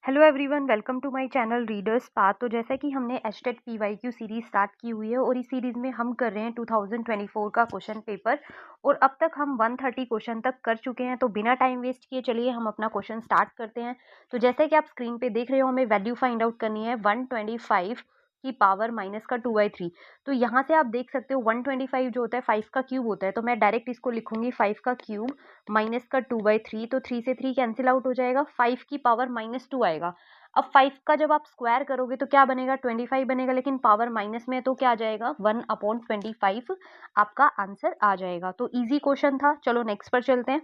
Hello everyone, welcome to my channel Readers Path. तो जैसा कि हमने एचटेट पीवाईक्यू सीरीज स्टार्ट की हुई है और इस सीरीज में हम कर रहे हैं 2024 का क्वेश्चन पेपर और अब तक हम 130 क्वेश्चन तक कर चुके हैं। तो बिना टाइम वेस्ट किए चलिए हम अपना क्वेश्चन स्टार्ट करते हैं। तो जैसा कि आप स्क्रीन पे देख रहे हो, हमें वैल्यू फाइंड आउट करनी है 125 की पावर माइनस का 2/3। तो यहाँ से आप देख सकते हो 125 जो होता है 5 का क्यूब होता है, तो मैं डायरेक्ट इसको लिखूंगी 5 का क्यूब माइनस का 2/3। तो 3 से 3 कैंसिल आउट हो जाएगा, 5 की पावर -2 आएगा। अब 5 का जब आप स्क्वायर करोगे तो क्या बनेगा, 25 बनेगा, लेकिन पावर माइनस में है तो क्या आ जाएगा 1/25 आपका आंसर आ जाएगा। तो इजी क्वेश्चन था। चलो नेक्स्ट पर चलते हैं।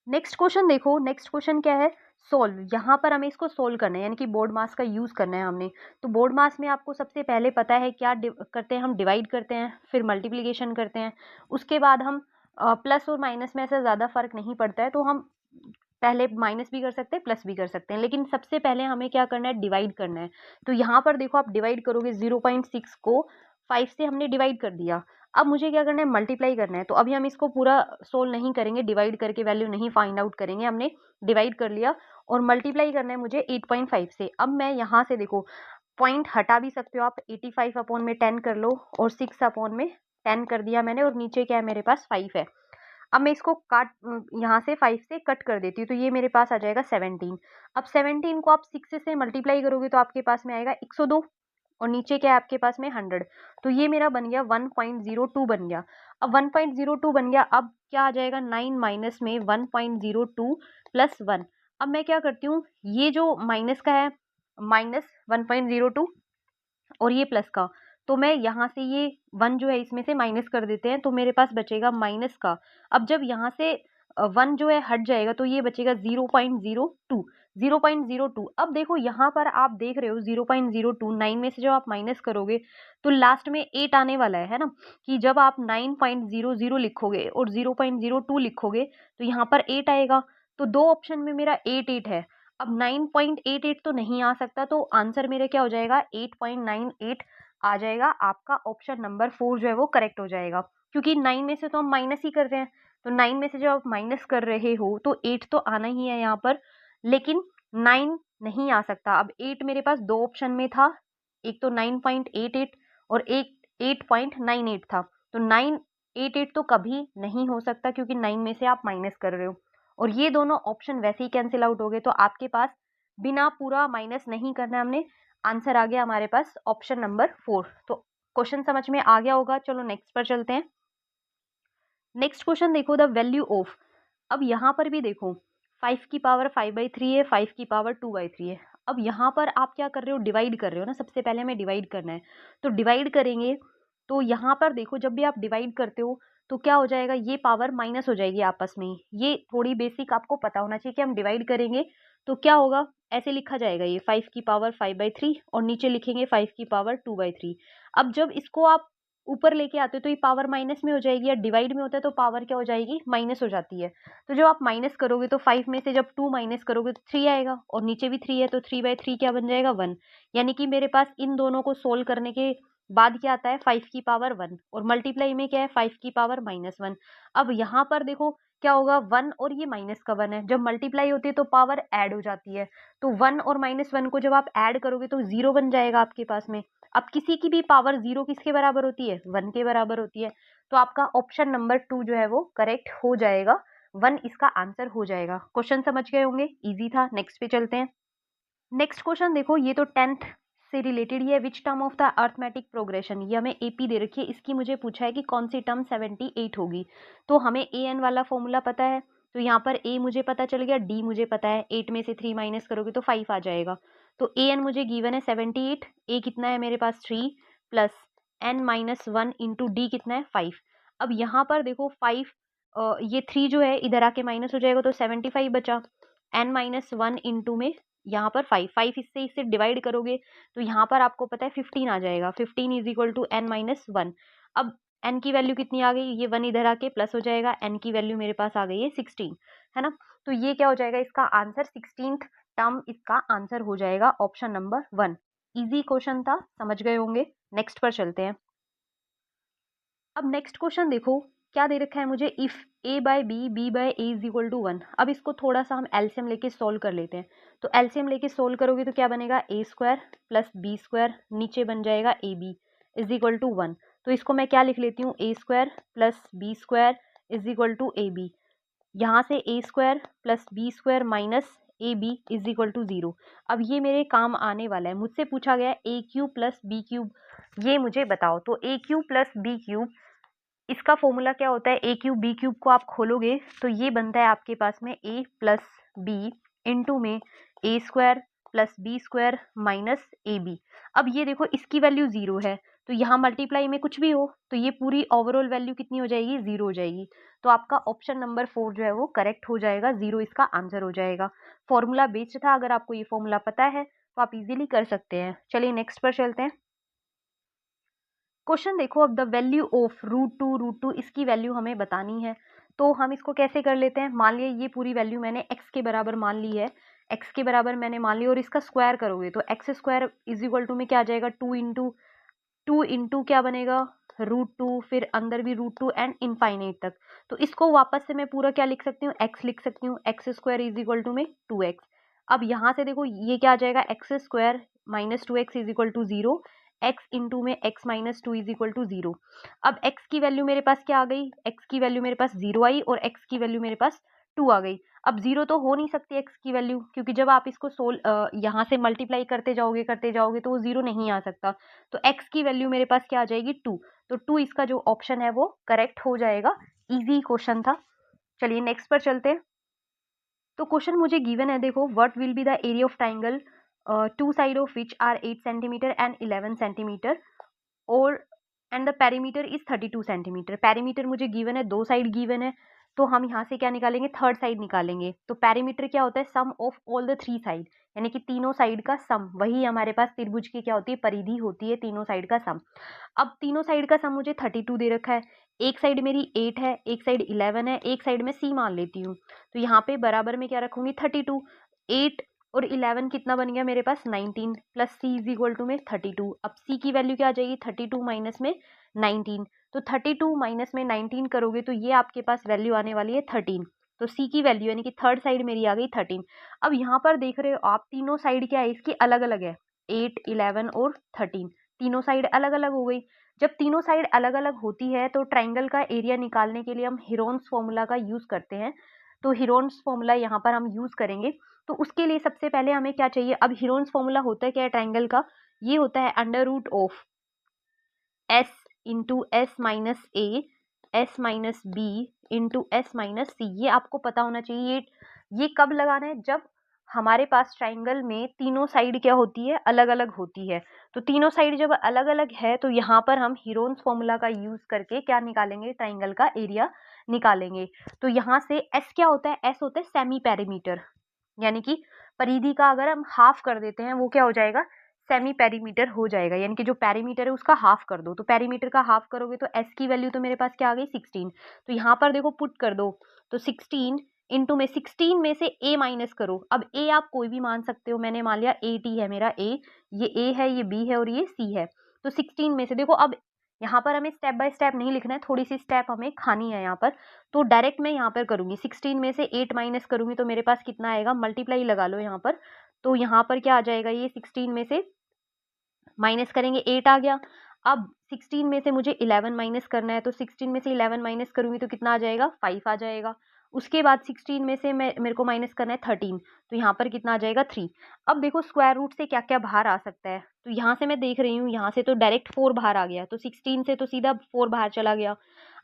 नेक्स्ट क्वेश्चन देखो, नेक्स्ट क्वेश्चन क्या है, सोल्व। यहाँ पर हमें इसको सोल्व करना है, यानी कि बोर्ड मास का यूज करना है हमने। तो बोर्ड मास में आपको सबसे पहले पता है क्या करते हैं, हम डिवाइड करते हैं, फिर मल्टीप्लीकेशन करते हैं, उसके बाद हम प्लस और माइनस में ऐसा ज़्यादा फर्क नहीं पड़ता है, तो हम पहले माइनस भी कर सकते हैं प्लस भी कर सकते हैं, लेकिन सबसे पहले हमें क्या करना है, डिवाइड करना है। तो यहाँ पर देखो आप डिवाइड करोगे 0.6 को 5 से हमने डिवाइड कर दिया। अब मुझे क्या करना है, मल्टीप्लाई करना है। तो अभी हम इसको पूरा सोल्व नहीं करेंगे, डिवाइड करके वैल्यू नहीं फाइंड आउट करेंगे, हमने डिवाइड कर लिया और मल्टीप्लाई करना है मुझे 8.5 से। अब मैं यहाँ से देखो पॉइंट हटा भी सकते हो आप, 85 अपॉन में 10 कर लो और 6 अपॉन में 10 कर दिया मैंने, और नीचे क्या है मेरे पास 5 है। अब मैं इसको काट यहाँ से 5 से कट कर देती हूँ, तो ये मेरे पास आ जाएगा 17। अब 17 को आप 6 से मल्टीप्लाई करोगे तो आपके पास में आएगा 102 और नीचे क्या है आपके पास में 100। तो ये मेरा बन गया 1.02 बन गया। अब 1.02 बन गया, अब क्या आ जाएगा 9 माइनस में 1.02 प्लस 1। अब मैं क्या करती हूँ, ये जो माइनस का है माइनस 1.02 और ये प्लस का, तो मैं यहाँ से ये 1 जो है इसमें से माइनस कर देते हैं, तो मेरे पास बचेगा माइनस का। अब जब यहाँ से 1 जो है हट जाएगा तो ये बचेगा 0.02। 0.02। अब देखो यहाँ पर आप देख रहे हो 0.02, 9 में से जब आप माइनस करोगे तो लास्ट में 8 आने वाला है ना, कि जब आप 9.00 लिखोगे और 0.02 लिखोगे तो यहाँ पर 8 आएगा। तो दो ऑप्शन में मेरा 8 है। अब 9.88 तो नहीं आ सकता, तो आंसर मेरे क्या हो जाएगा 8.98 आ जाएगा। आपका ऑप्शन नंबर 4 जो है वो करेक्ट हो जाएगा, क्योंकि 9 में से तो हम माइनस ही कर रहे हैं। तो 9 में से जब आप माइनस कर रहे हो तो 8 तो आना ही है यहाँ पर, लेकिन 9 नहीं आ सकता। अब 8 मेरे पास दो ऑप्शन में था, एक तो 9.88 और एक 8.98 था। तो 988 तो कभी नहीं हो सकता, क्योंकि 9 में से आप माइनस कर रहे हो और ये दोनों ऑप्शन वैसे ही कैंसिल आउट हो गए। तो आपके पास बिना पूरा माइनस नहीं करना हमने, आंसर आ गया हमारे पास ऑप्शन नंबर 4। तो क्वेश्चन समझ में आ गया होगा। चलो नेक्स्ट पर चलते हैं। नेक्स्ट क्वेश्चन देखो, द वैल्यू ऑफ। अब यहाँ पर भी देखो 5 की पावर 5/3 है, 5 की पावर 2/3 है। अब यहाँ पर आप क्या कर रहे हो, डिवाइड कर रहे हो ना, सबसे पहले हमें डिवाइड करना है। तो डिवाइड करेंगे तो यहाँ पर देखो जब भी आप डिवाइड करते हो तो क्या हो जाएगा, ये पावर माइनस हो जाएगी आपस में ही। ये थोड़ी बेसिक आपको पता होना चाहिए कि हम डिवाइड करेंगे तो क्या होगा, ऐसे लिखा जाएगा ये 5 की पावर 5/3 और नीचे लिखेंगे 5 की पावर 2/3। अब जब इसको आप ऊपर लेके आते हो तो ये पावर माइनस में हो जाएगी, या डिवाइड में होता है तो पावर क्या हो जाएगी, माइनस हो जाती है। तो जब आप माइनस करोगे तो 5 में से जब 2 माइनस करोगे तो 3 आएगा, और नीचे भी 3 है तो 3/3 क्या बन जाएगा 1। यानी कि मेरे पास इन दोनों को सोल्व करने के बाद क्या आता है 5 की पावर 1, और मल्टीप्लाई में क्या है 5 की पावर -1। अब यहाँ पर देखो क्या होगा, 1 और ये माइनस का 1 है, जब मल्टीप्लाई होती है तो पावर ऐड हो जाती है। तो 1 और -1 को जब आप ऐड करोगे तो 0 बन जाएगा आपके पास में। अब किसी की भी पावर 0 किसके बराबर होती है, 1 के बराबर होती है। तो आपका ऑप्शन नंबर 2 जो है वो करेक्ट हो जाएगा, 1 इसका आंसर हो जाएगा। क्वेश्चन समझ गए होंगे, इजी था। नेक्स्ट पे चलते हैं। नेक्स्ट क्वेश्चन देखो, ये तो 10th से रिलेटेड ही है। Which term of the arithmetic progression, ये हमें एपी दे रखी है, इसकी मुझे पूछा है कि कौन सी टर्म 78 होगी। तो हमें ए एन वाला फॉर्मूला पता है, तो यहाँ पर ए मुझे पता चल गया, डी मुझे पता है। 8 में से 3 माइनस करोगे तो 5 आ जाएगा। तो ए एन मुझे गिवन है 78, ए कितना है मेरे पास 3 प्लस n-1 इंटू डी कितना है 5। अब यहाँ पर देखो 5 ये 3 जो है इधर आके माइनस हो जाएगा तो 75 बचा। n-1 इंटू में यहाँ पर 5 इससे इससे डिवाइड करोगे तो यहाँ पर आपको पता है 15 आ जाएगा। 15 इज इक्वल टू n-1। अब n की वैल्यू कितनी आ गई, ये 1 इधर आके प्लस हो जाएगा, n की वैल्यू मेरे पास आ गई है 16, है ना। तो ये क्या हो जाएगा, इसका आंसर 16th टर्म इसका आंसर हो जाएगा ऑप्शन नंबर 1। इजी क्वेश्चन था, समझ गए होंगे। नेक्स्ट पर चलते हैं। अब नेक्स्ट क्वेश्चन देखो, क्या दे रखा है मुझे, if a by b by a is equal to 1। अब इसको थोड़ा सा हम एलसीएम लेके सोल्व कर लेते हैं। तो एलसीएम लेके सोल्व करोगे तो क्या बनेगा, a square plus B square, नीचे बन जाएगा A B is equal to 1। तो इसको मैं क्या लिख लेती हूँ, a square plus B square is equal to A B. यहाँ से a square plus B square minus A B is equal to 0। अब ये मेरे काम आने वाला है, मुझसे पूछा गया है a cube plus B cube, ये मुझे बताओ। तो a cube plus B cube, इसका फॉर्मूला क्या होता है, ए क्यूब बी क्यूब को आप खोलोगे तो ये बनता है आपके पास में a प्लस बी इंटू में a square plus B square minus A B. अब ये देखो इसकी वैल्यू 0 है, तो यहाँ मल्टीप्लाई में कुछ भी हो तो ये पूरी ओवरऑल वैल्यू कितनी हो जाएगी, 0 हो जाएगी। तो आपका ऑप्शन नंबर 4 जो है वो करेक्ट हो जाएगा, 0 इसका आंसर हो जाएगा। फॉर्मूला बेस्ड था, अगर आपको ये फॉर्मूला पता है तो आप इजीली कर सकते हैं। चलिए नेक्स्ट पर चलते हैं। क्वेश्चन देखो, अब द वैल्यू ऑफ √2 इसकी वैल्यू हमें बतानी है। तो हम इसको कैसे कर लेते हैं, मान लिया ये पूरी वैल्यू मैंने x के बराबर मान ली है, x के बराबर मैंने मान लिया, और इसका स्क्वायर करोगे तो x square is equal to में क्या आ जाएगा, 2 इंटू क्या बनेगा, √2, फिर अंदर भी √2 एंड इनफाइनाइट तक। तो इसको वापस से मैं पूरा क्या लिख सकती हूँ, x लिख सकती हूँ, x square is equal to में 2x। अब यहाँ से देखो ये क्या आ जाएगा, x square minus 2x is equal to 0, x into में x minus 2 is equal to 0। अब x की वैल्यू मेरे पास क्या आ गई, x की वैल्यू मेरे पास 0 आई और x की वैल्यू मेरे पास 2 आ गई। अब 0 तो हो नहीं सकती x की वैल्यू, क्योंकि जब आप इसको यहाँ से मल्टीप्लाई करते जाओगे तो वो 0 नहीं आ सकता। तो x की वैल्यू मेरे पास क्या आ जाएगी, 2। तो 2 इसका जो ऑप्शन है वो करेक्ट हो जाएगा। इजी क्वेश्चन था। चलिए नेक्स्ट पर चलते हैं। तो क्वेश्चन मुझे गिवन है, देखो, what will be the area of triangle two side of which are 8 centimetre and 11 centimetre और and the perimeter is 32 centimetre. Perimeter मुझे गिवन है, दो साइड गिवन है, तो हम यहाँ से क्या निकालेंगे, थर्ड साइड निकालेंगे। तो पेरीमीटर क्या होता है, सम ऑफ ऑल द 3 साइड, यानी कि तीनों साइड का सम। वही हमारे पास त्रिभुज की क्या होती है, परिधि होती है, तीनों साइड का सम। अब तीनों साइड का सम मुझे 32 दे रखा है। एक साइड मेरी 8 है, एक साइड 11 है, एक साइड में c मान लेती हूँ। तो यहाँ पे बराबर में क्या रखूंगी, 32। 8 और 11 कितना बन गया मेरे पास, 19 plus c is equal to में 32। अब c की वैल्यू क्या आ जाएगी, 32 माइनस में 19। तो 32 माइनस में 19 करोगे तो ये आपके पास वैल्यू आने वाली है 13। तो c की वैल्यू यानी कि थर्ड साइड मेरी आ गई 13। अब यहाँ पर देख रहे हो आप, तीनों साइड क्या है इसकी, अलग अलग है, 8, 11 और 13, तीनों साइड अलग अलग हो गई। जब तीनों साइड अलग अलग होती है तो ट्राइंगल का एरिया निकालने के लिए हम हीरोन्स फॉर्मूला का यूज करते हैं। तो हीरोन्स फॉर्मूला यहाँ पर हम यूज करेंगे। तो उसके लिए सबसे पहले हमें क्या चाहिए, अब हीरोन्स फॉर्मूला होता है क्या है ट्राइंगल का, ये होता है under root of s into S minus A, S minus B into S minus C. ये आपको पता होना चाहिए। ये कब लगाना है, जब हमारे पास ट्राइंगल में तीनों साइड क्या होती है, अलग अलग होती है। तो तीनों साइड जब अलग अलग है तो यहाँ पर हम हीरोन्स फॉर्मूला का यूज करके क्या निकालेंगे, ट्राइंगल का एरिया निकालेंगे। तो यहाँ से एस क्या होता है, एस होता है सेमी पेरीमीटर, यानी कि परिधि का अगर हम हाफ कर देते हैं वो क्या हो जाएगा, सेमी पेरीमीटर हो जाएगा। यानी कि जो पेरीमीटर है उसका हाफ कर दो, तो पेरीमीटर का हाफ करोगे तो एस की वैल्यू तो मेरे पास क्या आ गई, 16। तो यहाँ पर देखो पुट कर दो, तो 16 इंटू में 16 में से a माइनस करो। अब a आप कोई भी मान सकते हो, मैंने मान लिया 8 है मेरा a, ये a है, ये b है और ये c है। तो 16 में से देखो, अब यहाँ पर हमें स्टेप बाय स्टेप नहीं लिखना है, थोड़ी सी स्टेप हमें खानी है यहाँ पर। तो डायरेक्ट मैं यहाँ पर करूंगी, 16 में से 8 माइनस करूंगी तो मेरे पास कितना आएगा, मल्टीप्लाई लगा लो यहाँ पर। तो यहाँ पर क्या आ जाएगा, ये 16 में से माइनस करेंगे 8 आ गया। अब 16 में से मुझे 11 माइनस करना है, तो 16 में से 11 माइनस करूंगी तो कितना आ जाएगा, 5 आ जाएगा। उसके बाद 16 में से मेरे को माइनस करना है 13, तो यहाँ पर कितना आ जाएगा, 3। अब देखो स्क्वायर रूट से क्या क्या बाहर आ सकता है, तो यहाँ से मैं देख रही हूँ, यहाँ से तो डायरेक्ट 4 बाहर आ गया, तो 16 से तो सीधा 4 बाहर चला गया।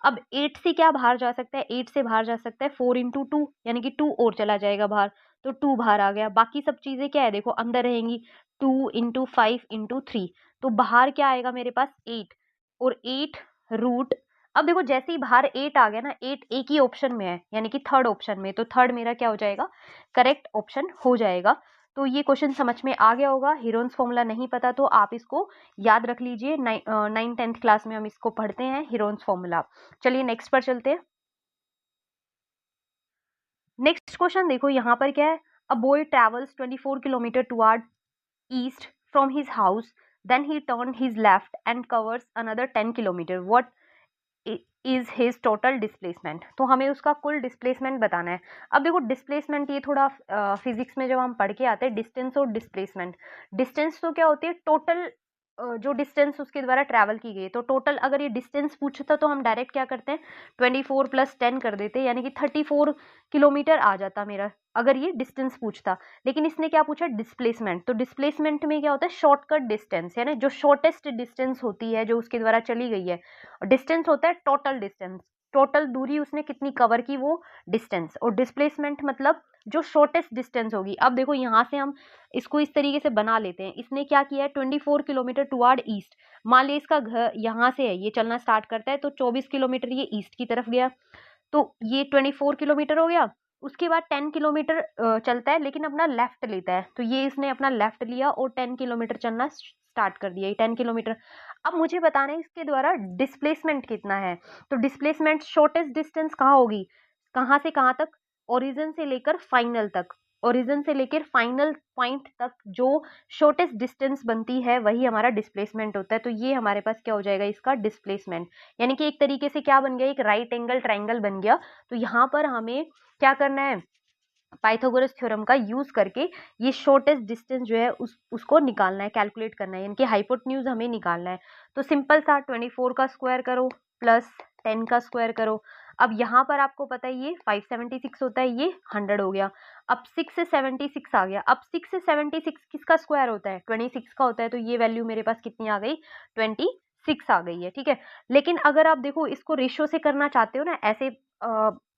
अब 8 से क्या बाहर जा सकता है, 8 से बाहर जा सकता है 4 इंटू 2, यानी कि 2 और चला जाएगा बाहर, तो 2 बाहर आ गया। बाकी सब चीजें क्या है, देखो अंदर रहेंगी, 2 इंटू 5 इंटू 3, तो बाहर क्या आएगा मेरे पास, 8 और 8 रूट। अब देखो जैसे ही बाहर 8 आ गया ना, 8 एक ही ऑप्शन में है, यानी कि थर्ड ऑप्शन में, तो थर्ड मेरा क्या हो जाएगा, करेक्ट ऑप्शन हो जाएगा। तो ये क्वेश्चन समझ में आ गया होगा। हीरोन्स फॉर्मूला नहीं पता तो आप इसको याद रख लीजिए, 9th 10th क्लास में हम इसको पढ़ते हैं, हीरोन्स फॉर्मूला। चलिए नेक्स्ट पर चलते हैं। नेक्स्ट क्वेश्चन देखो यहाँ पर क्या है, a boy travels 24 kilometre toward east from his house, then he turned his left and covers another 10 kilometer. What is his total displacement. तो हमें उसका कुल डिस्प्लेसमेंट बताना है। अब देखो डिस्प्लेसमेंट ये थोड़ा फिजिक्स में जब हम पढ़ के आते हैं डिस्टेंस और डिस्प्लेसमेंट। डिस्टेंस तो क्या होती है, टोटल जो डिस्टेंस उसके द्वारा ट्रैवल की गई। तो टोटल अगर ये डिस्टेंस पूछता तो हम डायरेक्ट क्या करते हैं 24 + 10 कर देते, यानी कि 34 किलोमीटर आ जाता मेरा, अगर ये डिस्टेंस पूछता। लेकिन इसने क्या पूछा, डिस्प्लेसमेंट। तो डिस्प्लेसमेंट में क्या होता है, शॉर्टकट डिस्टेंस, यानी जो शॉर्टेस्ट डिस्टेंस होती है जो उसके द्वारा चली गई है। डिस्टेंस होता है टोटल डिस्टेंस, टोटल दूरी उसने कितनी कवर की वो डिस्टेंस। और डिस्प्लेसमेंट मतलब जो शॉर्टेस्ट डिस्टेंस होगी। अब देखो यहाँ से हम इसको इस तरीके से बना लेते हैं। इसने क्या किया है 24 किलोमीटर टुवार्ड ईस्ट। मान ली इसका घर यहाँ से है, ये चलना स्टार्ट करता है तो 24 किलोमीटर ये ईस्ट की तरफ गया, तो ये 24 किलोमीटर हो गया। उसके बाद 10 किलोमीटर चलता है लेकिन अपना लेफ्ट लेता है, तो ये इसने अपना लेफ्ट लिया और 10 किलोमीटर चलना स्टार्ट कर दिया, ये 10 किलोमीटर। अब मुझे बताना है इसके द्वारा डिस्प्लेसमेंट कितना है। तो डिस्प्लेसमेंट शॉर्टेस्ट डिस्टेंस कहाँ होगी, कहाँ से कहाँ तक, ओरिजिन से लेकर फाइनल तक। ओरिजिन से लेकर फाइनल पॉइंट तक जो शॉर्टेस्ट डिस्टेंस बनती है वही हमारा डिस्प्लेसमेंट होता है। तो ये हमारे पास क्या हो जाएगा, इसका डिस्प्लेसमेंट। यानी कि एक तरीके से क्या बन गया, एक राइट एंगल ट्रायंगल बन गया। तो यहाँ पर हमें क्या करना है, पाइथागोरस थ्योरम का यूज करके ये शॉर्टेस्ट डिस्टेंस जो है उसको निकालना है, कैलकुलेट करना है, यानी कि हाइपोटेन्यूज हमें निकालना है। तो सिंपल सा 24 का स्क्वायर करो प्लस 10 का स्क्वायर करो। अब यहाँ पर आपको पता है ये 576 होता है, ये 100 हो गया। अब 6 से 76 आ गया। अब 6 से 76 किसका स्क्वायर होता है, 26 का होता है। तो ये वैल्यू मेरे पास कितनी आ गई, 26 आ गई है, ठीक है। लेकिन अगर आप देखो इसको रेशियो से करना चाहते हो ना, ऐसे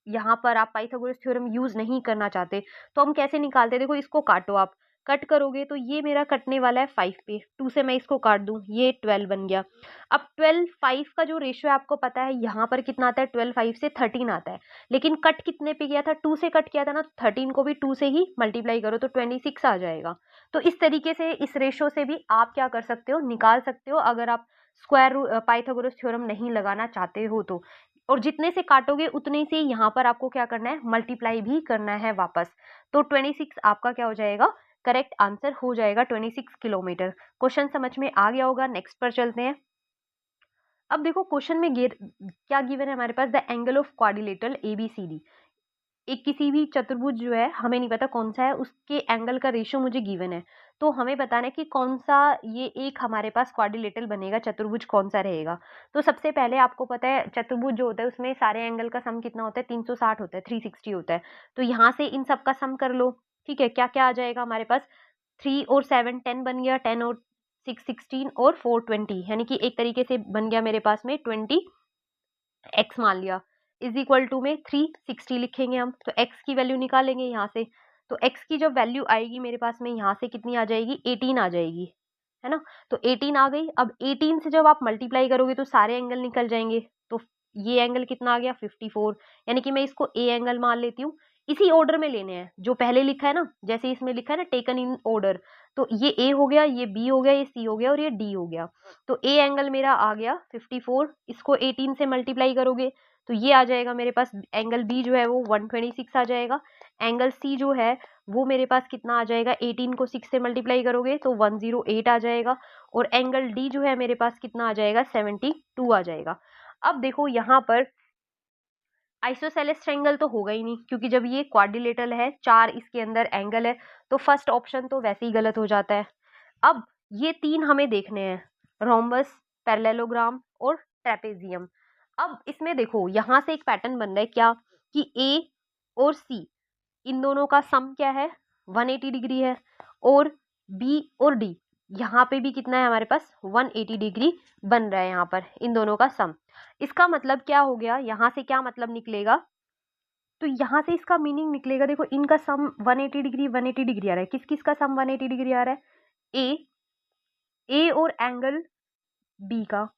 यहाँ पर आप पाइथागोरस थ्योरम यूज नहीं करना चाहते तो हम कैसे निकालते हैं, देखो इसको काटो, आप कट करोगे तो ये मेरा कटने वाला है 5 पे, 2 से मैं इसको काट दूं, ये 12 बन गया। अब 12 5 का जो रेशियो है आपको पता है यहाँ पर कितना आता है, 12 5 से 13 आता है। लेकिन कट कितने पे किया था, 2 से कट किया था ना, 13 को भी 2 से ही मल्टीप्लाई करो तो 26 आ जाएगा। तो इस तरीके से इस रेशियो से भी आप क्या कर सकते हो, निकाल सकते हो, अगर आप स्क्वायर पाइथागोरस थ्योरम नहीं लगाना चाहते हो तो। और जितने से काटोगे उतने से यहाँ पर आपको क्या करना है, मल्टीप्लाई भी करना है वापस। तो 26 आपका क्या हो जाएगा, करेक्ट आंसर हो जाएगा 26 किलोमीटर। क्वेश्चन समझ में आ गया होगा, नेक्स्ट पर चलते हैं। अब देखो क्वेश्चन में क्या गिवन है हमारे पास, the angle of quadrilateral ABCD। एक किसी भी चतुर्भुज जो है, हमें नहीं पता कौन सा है, उसके एंगल का रेशियो मुझे गिवन है। तो हमें बताना है कि कौन सा ये एक हमारे पास क्वाड्रिलेटरल बनेगा, चतुर्भुज कौन सा रहेगा। तो सबसे पहले आपको पता है चतुर्भुज जो होता है उसमें सारे एंगल का सम कितना होता है, 360 होता है, 360 होता है। तो यहाँ से इन सब का सम कर लो, ठीक है। क्या क्या आ जाएगा हमारे पास, 3 और 7 10 बन गया, 10 और 6 16 और 4 20, यानी कि एक तरीके से बन गया मेरे पास में 20x मान लिया, इज इक्वल टू में 360 लिखेंगे हम। तो x की वैल्यू निकालेंगे यहाँ से। तो x की जब वैल्यू आएगी मेरे पास में यहाँ से कितनी आ जाएगी, 18 आ जाएगी, है ना। तो 18 आ गई। अब 18 से जब आप मल्टीप्लाई करोगे तो सारे एंगल निकल जाएंगे। तो ये एंगल कितना आ गया 54, यानी कि मैं इसको ए एंगल मान लेती हूँ। इसी ऑर्डर में लेने हैं जो पहले लिखा है ना, जैसे इसमें लिखा है ना टेकन इन ऑर्डर। तो ये ए हो गया, ये बी हो गया, ये सी हो गया और ये डी हो गया। तो ए एंगल मेरा आ गया 54, इसको 18 से मल्टीप्लाई करोगे तो ये आ जाएगा मेरे पास। एंगल बी जो है वो 126 आ जाएगा। एंगल सी जो है वो मेरे पास कितना आ जाएगा, 18 को 6 से मल्टीप्लाई करोगे तो 108 आ जाएगा। और एंगल डी जो है मेरे पास कितना आ जाएगा, 72 आ जाएगा। अब देखो यहाँ पर आइसोसेलेस ट्रायंगल तो होगा ही नहीं, क्योंकि जब ये क्वाड्रिलेटरल है, 4 इसके अंदर एंगल है, तो फर्स्ट ऑप्शन तो वैसे ही गलत हो जाता है। अब ये 3 हमें देखने हैं, रोम्बस, पैरेललोग्राम और ट्रेपेजियम। अब इसमें देखो यहाँ से एक पैटर्न बन रहा है क्या, कि ए और सी इन दोनों का सम क्या है, 180 डिग्री है। और बी और डी यहाँ पे भी कितना है हमारे पास, 180 डिग्री बन रहा है यहाँ पर इन दोनों का सम। इसका मतलब क्या हो गया, यहाँ से क्या मतलब निकलेगा, तो यहाँ से इसका मीनिंग निकलेगा, देखो इनका सम 180 डिग्री 180 डिग्री आ रहा है। किस किस का सम 180 डिग्री आ रहा है, ए और एंगल बी का,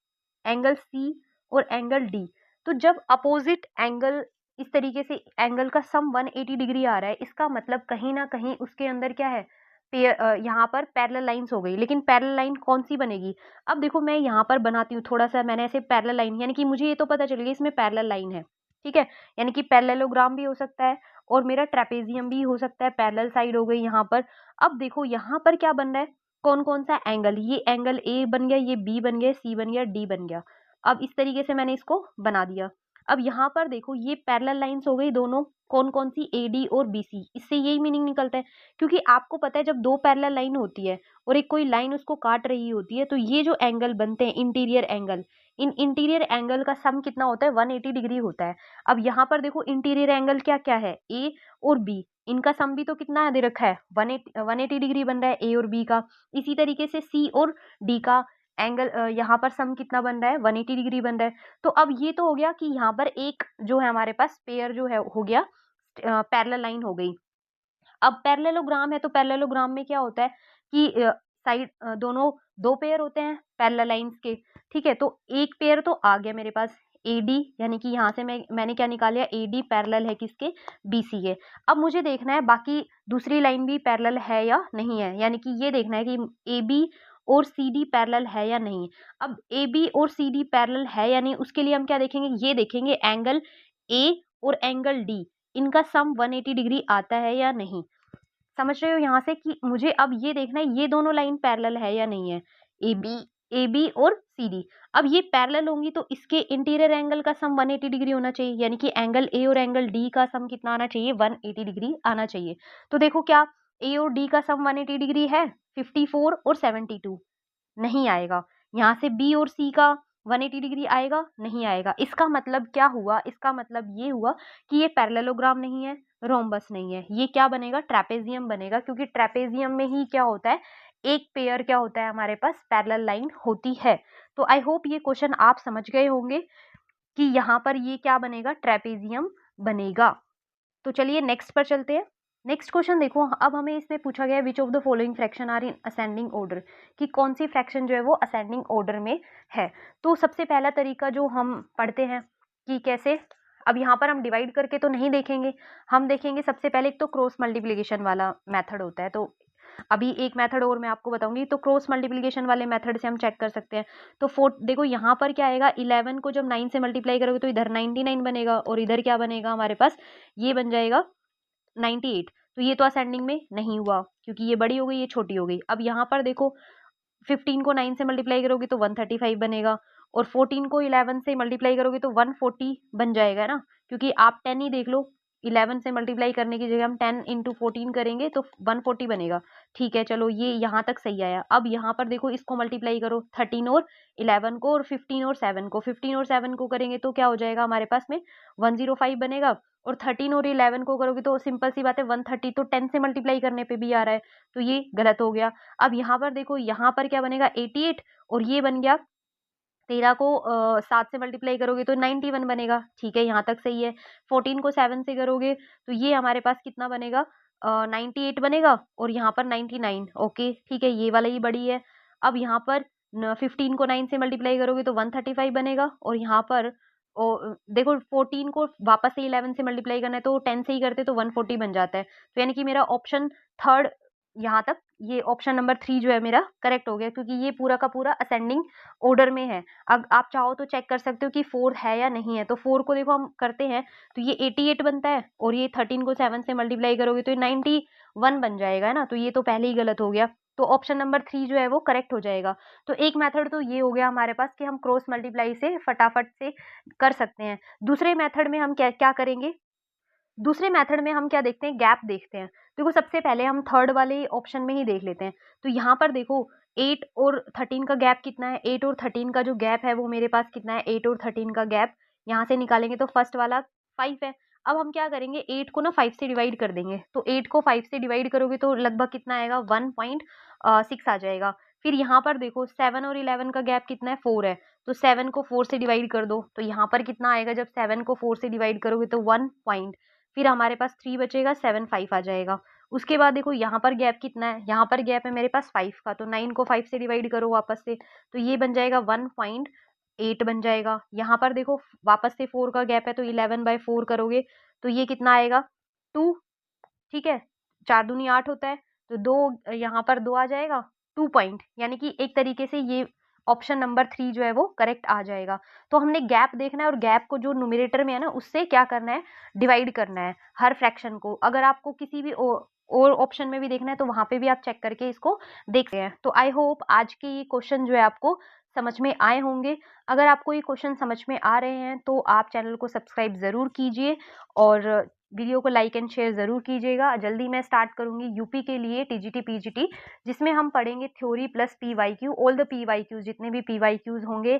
एंगल सी और एंगल डी। तो जब अपोजिट एंगल इस तरीके से एंगल का सम 180 डिग्री आ रहा है, इसका मतलब कहीं ना कहीं उसके अंदर क्या है, यहाँ पर पैरेलल लाइंस हो गई। लेकिन पैरेलल लाइन कौन सी बनेगी, अब देखो मैं यहाँ पर बनाती हूँ थोड़ा सा, मैंने ऐसे पैरेलल लाइन, यानी कि मुझे ये तो पता चल गया इसमें पैरेलल लाइन है, ठीक है। यानी कि पैरेललोग्राम भी हो सकता है और मेरा ट्रेपेजियम भी हो सकता है, पैरेलल साइड हो गई यहाँ पर। अब देखो यहाँ पर क्या बन रहा है, कौन कौन सा एंगल, ये एंगल ए बन गया, ये बी बन गया, सी बन गया, डी बन गया। अब इस तरीके से मैंने इसको बना दिया। अब यहाँ पर देखो ये पैरेलल लाइंस हो गई दोनों, कौन कौन सी, AD और BC। इससे यही मीनिंग निकलता है, क्योंकि आपको पता है जब दो पैरेलल लाइन होती है और एक कोई लाइन उसको काट रही होती है, तो ये जो एंगल बनते हैं interior angle, in interior angle का सम कितना होता है, 180 डिग्री होता है। अब यहाँ पर देखो इंटीरियर एंगल क्या क्या है, A और B, इनका सम भी तो कितना दे रखा है, 180 डिग्री बन रहा है A और B का। इसी तरीके से C और D का एंगल यहाँ पर सम कितना बन रहा है, 180 डिग्री बन रहा है। तो अब ये तो हो गया कि यहाँ पर एक जो है हमारे पास पेयर जो है हो गया, पैरेलल लाइन हो गई। अब पैरेललोग्राम है, तो पैरेललोग्राम में क्या होता है कि साइड दोनों दो पेयर होते हैं पैरेलल लाइंस के, ठीक है। तो एक पेयर तो आ गया मेरे पास AD, यानी कि यहाँ से मैंने क्या निकाल लिया, AD पैरेलल है किसके, BC के। अब मुझे देखना है बाकी दूसरी लाइन भी पैरेलल है या नहीं है, यानी कि ये देखना है कि AB और CD पैरेलल है या नहीं। अब AB और CD पैरेलल है या नहीं, उसके लिए हम क्या देखेंगे, ये देखेंगे एंगल A और एंगल D, इनका सम 180 डिग्री आता है या नहीं। समझ रहे हो यहाँ से कि मुझे अब ये देखना है ये दोनों लाइन पैरेलल है या नहीं है, AB और CD। अब ये पैरेलल होंगी तो इसके इंटीरियर एंगल का सम 180 डिग्री होना चाहिए, यानी कि एंगल A और एंगल D का सम कितना आना चाहिए, 180 डिग्री आना चाहिए। तो देखो क्या A और D का सम 180 डिग्री है, 54 और 72, नहीं आएगा। यहाँ से B और C का 180 डिग्री आएगा, नहीं आएगा। इसका मतलब क्या हुआ, इसका मतलब ये हुआ कि ये पैरेललोग्राम नहीं है, रोम्बस नहीं है, ये क्या बनेगा, ट्रेपेजियम बनेगा। क्योंकि ट्रेपेजियम में ही क्या होता है, एक पेयर क्या होता है हमारे पास, पैरेलल लाइन होती है। तो आई होप ये क्वेश्चन आप समझ गए होंगे कि यहाँ पर ये क्या बनेगा, ट्रेपेजियम बनेगा। तो चलिए नेक्स्ट पर चलते हैं। नेक्स्ट क्वेश्चन देखो, अब हमें इसमें पूछा गया है which of the following fraction are in ascending order, कि कौन सी फ्रैक्शन जो है वो असेंडिंग ऑर्डर में है। तो सबसे पहला तरीका जो हम पढ़ते हैं कि कैसे, अब यहाँ पर हम डिवाइड करके तो नहीं देखेंगे, हम देखेंगे सबसे पहले एक तो क्रॉस मल्टीप्लिकेशन वाला मेथड होता है। तो अभी एक मेथड और मैं आपको बताऊंगी, तो क्रॉस मल्टीप्लिकेशन वाले मेथड से हम चेक कर सकते हैं। तो देखो यहाँ पर क्या आएगा, 11 को जब 9 से मल्टीप्लाई करोगे तो इधर 99 बनेगा, और इधर क्या बनेगा हमारे पास, ये बन जाएगा 98। तो ये तो असेंडिंग में नहीं हुआ, क्योंकि ये बड़ी हो गई, ये छोटी हो गई। अब यहाँ पर देखो 15 को 9 से मल्टीप्लाई करोगे तो 135 बनेगा, और 14 को 11 से मल्टीप्लाई करोगे तो 140 बन जाएगा ना, क्योंकि आप 10 ही देख लो, 11 से मल्टीप्लाई करने की जगह हम 10 इंटू 14 करेंगे तो 140 बनेगा। ठीक है, चलो ये यहाँ तक सही आया। अब यहाँ पर देखो इसको मल्टीप्लाई करो, 13 और 11 को, और 15 और 7 को, 15 और 7 को करेंगे तो क्या हो जाएगा हमारे पास में, 105 बनेगा। और 13 और 11 को करोगे तो सिंपल सी बात है 130, तो 10 से मल्टीप्लाई करने पे भी आ रहा है, तो ये गलत हो गया। अब यहाँ पर देखो, यहाँ पर क्या बनेगा 88, और ये बन गया 13 को 7 से मल्टीप्लाई करोगे तो 91 बनेगा। ठीक है, यहाँ तक सही है। 14 को 7 से करोगे तो ये हमारे पास कितना बनेगा, 98 बनेगा, और यहाँ पर 99। ओके ठीक है, ये वाला ही बड़ी है। अब यहाँ पर 15 को 9 से मल्टीप्लाई करोगे तो 135 बनेगा, और यहाँ पर देखो 14 को वापस से 11 से मल्टीप्लाई करना है तो 10 से ही करते तो 140 बन जाता है। तो यानी कि मेरा ऑप्शन थर्ड, यहाँ तक ये ऑप्शन नंबर 3 जो है मेरा करेक्ट हो गया, क्योंकि ये पूरा का पूरा असेंडिंग ऑर्डर में है। अब आप चाहो तो चेक कर सकते हो कि 4 है या नहीं है। तो 4 को देखो हम करते हैं तो ये 88 बनता है, और ये 13 को 7 से मल्टीप्लाई करोगे तो ये 91 बन जाएगा, है ना। तो ये तो पहले ही गलत हो गया, तो ऑप्शन नंबर 3 जो है वो करेक्ट हो जाएगा। तो एक मेथड तो ये हो गया हमारे पास कि हम क्रॉस मल्टीप्लाई से फटाफट से कर सकते हैं। दूसरे मेथड में हम क्या क्या करेंगे, दूसरे मेथड में हम क्या देखते हैं, गैप देखते हैं। देखो सबसे पहले हम थर्ड वाले ऑप्शन में ही देख लेते हैं। तो यहाँ पर देखो 8 और 13 का गैप कितना है, 8 और 13 का जो गैप है वो मेरे पास कितना है, 8 और 13 का गैप यहाँ से निकालेंगे तो फर्स्ट वाला 5 है। अब हम क्या करेंगे, 8 को ना 5 से डिवाइड कर देंगे। तो 8 को 5 से डिवाइड करोगे तो लगभग कितना आएगा, 1.6 आ जाएगा। फिर यहाँ पर देखो 7 और 11 का गैप कितना है, 4 है। तो 7 को 4 से डिवाइड कर दो, तो यहाँ पर कितना आएगा, जब 7 को 4 से डिवाइड करोगे तो 1 पॉइंट, फिर हमारे पास 3 बचेगा, 7 5 आ जाएगा। उसके बाद देखो यहाँ पर गैप कितना है, यहाँ पर गैप है मेरे पास 5 का, तो 9 को 5 से डिवाइड करो वापस से, तो ये बन जाएगा 1.8 बन जाएगा। यहाँ पर देखो वापस से 4 का गैप है, तो 11/4 करोगे तो ये कितना आएगा, 2। ठीक है, 4 दूनी 8 होता है, तो 2 यहाँ पर 2 आ जाएगा, 2 पॉइंट, यानी कि एक तरीके से ये ऑप्शन नंबर 3 जो है वो करेक्ट आ जाएगा। तो हमने गैप देखना है, और गैप को जो न्यूमरेटर में है ना उससे क्या करना है, डिवाइड करना है हर फ्रैक्शन को। अगर आपको किसी भी और ऑप्शन में भी देखना है तो वहां पे भी आप चेक करके इसको देख सकते हैं। तो आई होप आज के ये क्वेश्चन जो है आपको समझ में आए होंगे। अगर आपको ये क्वेश्चन समझ में आ रहे हैं तो आप चैनल को सब्सक्राइब ज़रूर कीजिए और वीडियो को लाइक एंड शेयर ज़रूर कीजिएगा। जल्दी मैं स्टार्ट करूँगी यूपी के लिए टीजीटी पीजीटी, जिसमें हम पढ़ेंगे theory plus PYQ, all the PYQs, जितने भी पीवाईक्यूज़ होंगे